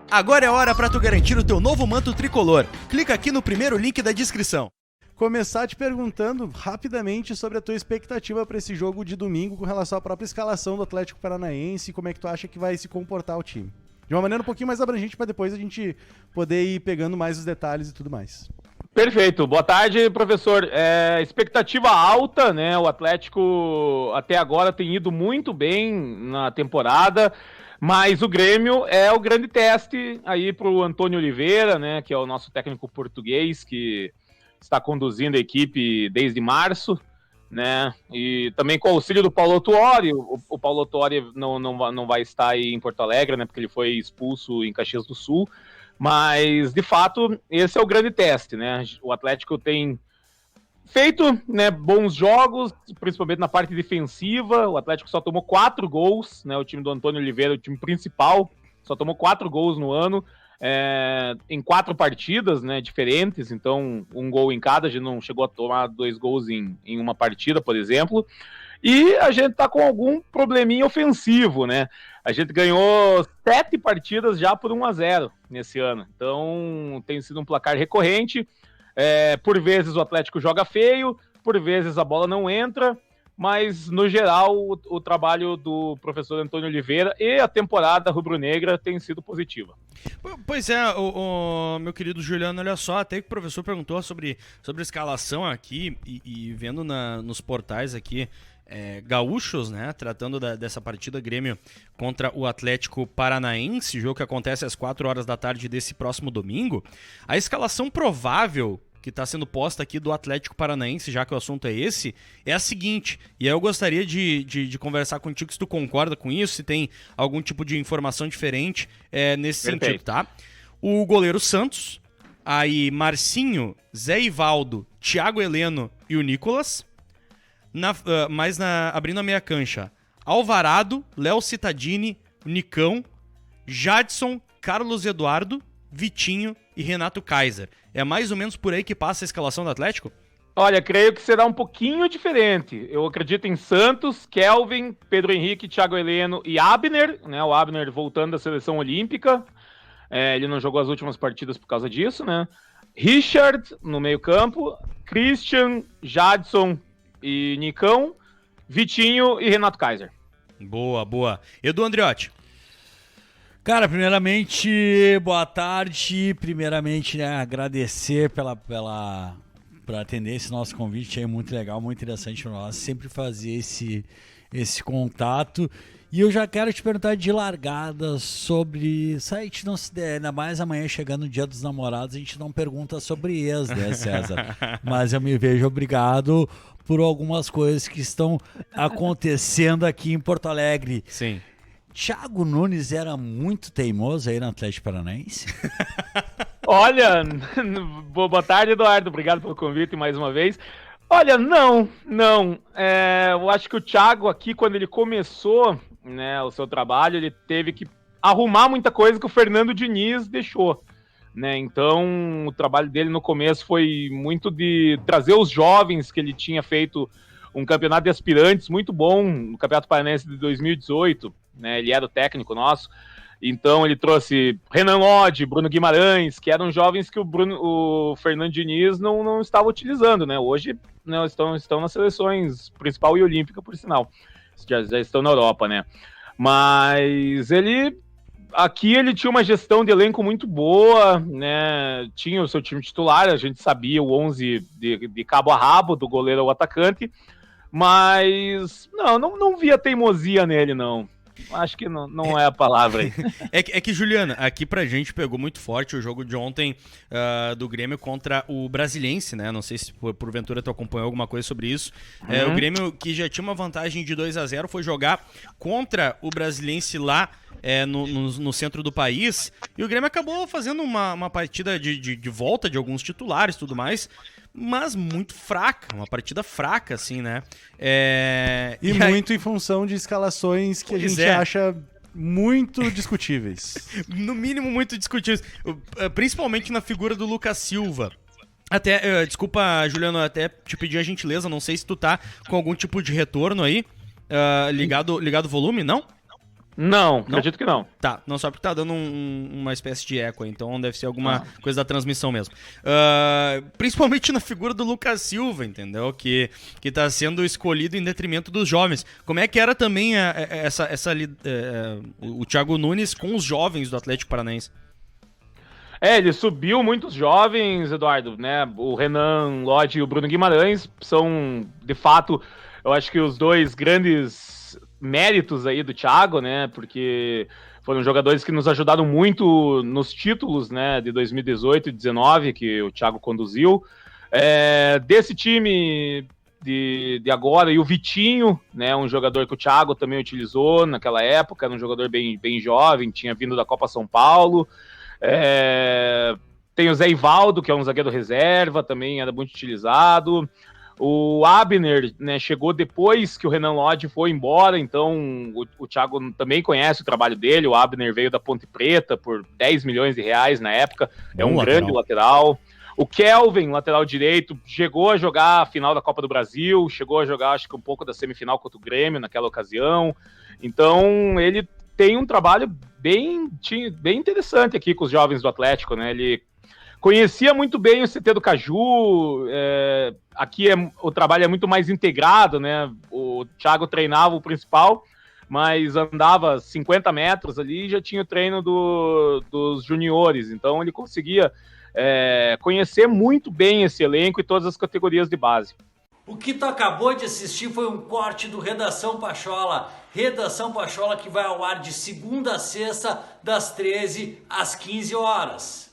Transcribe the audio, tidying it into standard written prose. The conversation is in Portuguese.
Agora é hora para tu garantir o teu novo manto tricolor. Clica aqui no primeiro link da descrição. Começar te perguntando rapidamente sobre a tua expectativa para esse jogo de domingo com relação à própria escalação do Atlético Paranaense e como é que tu acha que vai se comportar o time. De uma maneira um pouquinho mais abrangente para depois a gente poder ir pegando mais os detalhes e tudo mais. Perfeito. Boa tarde, professor. Expectativa alta, né? O Atlético até agora tem ido muito bem na temporada, mas o Grêmio é o grande teste aí para o Antônio Oliveira, né? Que é o nosso técnico português que está conduzindo a equipe desde março, né? E também com o auxílio do Paulo Tuori. O Paulo Tuori não vai estar aí em Porto Alegre, né? Porque ele foi expulso em Caxias do Sul. Mas, de fato, esse é o grande teste, né? O Atlético tem feito, né, bons jogos, principalmente na parte defensiva. O Atlético só tomou 4 gols, né? O time do Antônio Oliveira, o time principal, só tomou 4 gols no ano, em 4 partidas, né, diferentes. Então, um gol em cada, a gente não chegou a tomar 2 gols em uma partida, por exemplo. E a gente tá com algum probleminha ofensivo, né? A gente ganhou 7 partidas já por 1-0 nesse ano. Então, tem sido um placar recorrente. Por vezes o Atlético joga feio, por vezes a bola não entra, mas, no geral, o trabalho do professor Antônio Oliveira e a temporada rubro-negra tem sido positiva. Pois é, meu querido Juliano, olha só, até que o professor perguntou sobre a escalação aqui e vendo nos portais aqui, gaúchos, né, tratando dessa partida Grêmio contra o Atlético Paranaense, jogo que acontece às 4 horas da tarde desse próximo domingo. A escalação provável que está sendo posta aqui do Atlético Paranaense, já que o assunto é esse, é a seguinte, e aí eu gostaria de conversar contigo se tu concorda com isso, se tem algum tipo de informação diferente nesse sentido, tá? O goleiro Santos, aí Marcinho, Zé Ivaldo, Thiago Heleno e o Nicolas. Abrindo a meia cancha, Alvarado, Léo Cittadini, Nicão, Jadson, Carlos Eduardo, Vitinho e Renato Kaiser. É mais ou menos por aí que passa a escalação do Atlético? Olha, creio que será um pouquinho diferente. Eu acredito em Santos, Kelvin, Pedro Henrique, Thiago Heleno e Abner, né? O Abner voltando da seleção olímpica. Ele não jogou as últimas partidas por causa disso, né? Richard no meio-campo, Christian, Jadson e Nicão, Vitinho e Renato Kaiser. Boa, boa. Edu Andriotti. Cara, primeiramente, boa tarde. Primeiramente, né, agradecer por atender esse nosso convite aí, muito legal, muito interessante para nós, sempre fazer esse contato. E eu já quero te perguntar de largada sobre... Se a gente não se der, ainda mais amanhã chegando o Dia dos Namorados, a gente não pergunta sobre ex, né, César? Mas eu me vejo obrigado por algumas coisas que estão acontecendo aqui em Porto Alegre. Sim. Thiago Nunes era muito teimoso aí no Atlético Paranaense? Olha, boa tarde, Eduardo. Obrigado pelo convite mais uma vez. Olha, não. Eu acho que o Thiago aqui, quando ele começou, né, o seu trabalho, ele teve que arrumar muita coisa que o Fernando Diniz deixou, né? Então, o trabalho dele no começo foi muito de trazer os jovens, que ele tinha feito um campeonato de aspirantes muito bom no Campeonato Paranaense de 2018, né? Ele era o técnico nosso. Então ele trouxe Renan Lodge, Bruno Guimarães, que eram jovens que o Fernando Diniz não estava utilizando, né? Hoje, né, estão nas seleções principal e olímpica, por sinal. Já estão na Europa, né? Mas aqui ele tinha uma gestão de elenco muito boa, né? Tinha o seu time titular, a gente sabia o 11 de cabo a rabo, do goleiro ao atacante, mas não via teimosia nele, não. Acho que não é a palavra aí. É que, Juliana, aqui pra gente pegou muito forte o jogo de ontem do Grêmio contra o Brasiliense, né? Não sei se porventura tu acompanhou alguma coisa sobre isso. O Grêmio, que já tinha uma vantagem de 2-0, foi jogar contra o Brasiliense lá no centro do país, e o Grêmio acabou fazendo uma partida de volta de alguns titulares e tudo mais, mas muito fraca, uma partida fraca, assim, né? E muito em função de escalações que a gente acha muito discutíveis. No mínimo, muito discutíveis. Principalmente na figura do Lucas Silva. Até, desculpa, Juliano, até te pedir a gentileza, não sei se tu tá com algum tipo de retorno aí, ligado o volume, não? Não, acredito que não. Tá, não só porque tá dando uma espécie de eco, então deve ser alguma coisa da transmissão mesmo. Principalmente na figura do Lucas Silva, entendeu? Que tá sendo escolhido em detrimento dos jovens. Como é que era também o Thiago Nunes com os jovens do Atlético Paranaense? Ele subiu muitos jovens, Eduardo, né? O Renan Lodge e o Bruno Guimarães são, de fato, eu acho que os dois grandes méritos aí do Thiago, né? Porque foram jogadores que nos ajudaram muito nos títulos, né? De 2018 e 2019, que o Thiago conduziu. Desse time de agora, e o Vitinho, né? Um jogador que o Thiago também utilizou naquela época, era um jogador bem jovem, tinha vindo da Copa São Paulo. Tem o Zé Ivaldo, que é um zagueiro reserva, também era muito utilizado. O Abner, né, chegou depois que o Renan Lodge foi embora, então o Thiago também conhece o trabalho dele. O Abner veio da Ponte Preta por 10 milhões de reais na época, grande lateral. O Kelvin, lateral direito, chegou a jogar a final da Copa do Brasil, chegou a jogar acho que um pouco da semifinal contra o Grêmio naquela ocasião. Então ele tem um trabalho bem interessante aqui com os jovens do Atlético, né? Ele conhecia muito bem o CT do Caju, aqui o trabalho é muito mais integrado, né? O Thiago treinava o principal, mas andava 50 metros ali e já tinha o treino dos juniores, então ele conseguia conhecer muito bem esse elenco e todas as categorias de base. O que tu acabou de assistir foi um corte do Redação Pachola. Redação Pachola que vai ao ar de segunda a sexta, das 13 às 15 horas.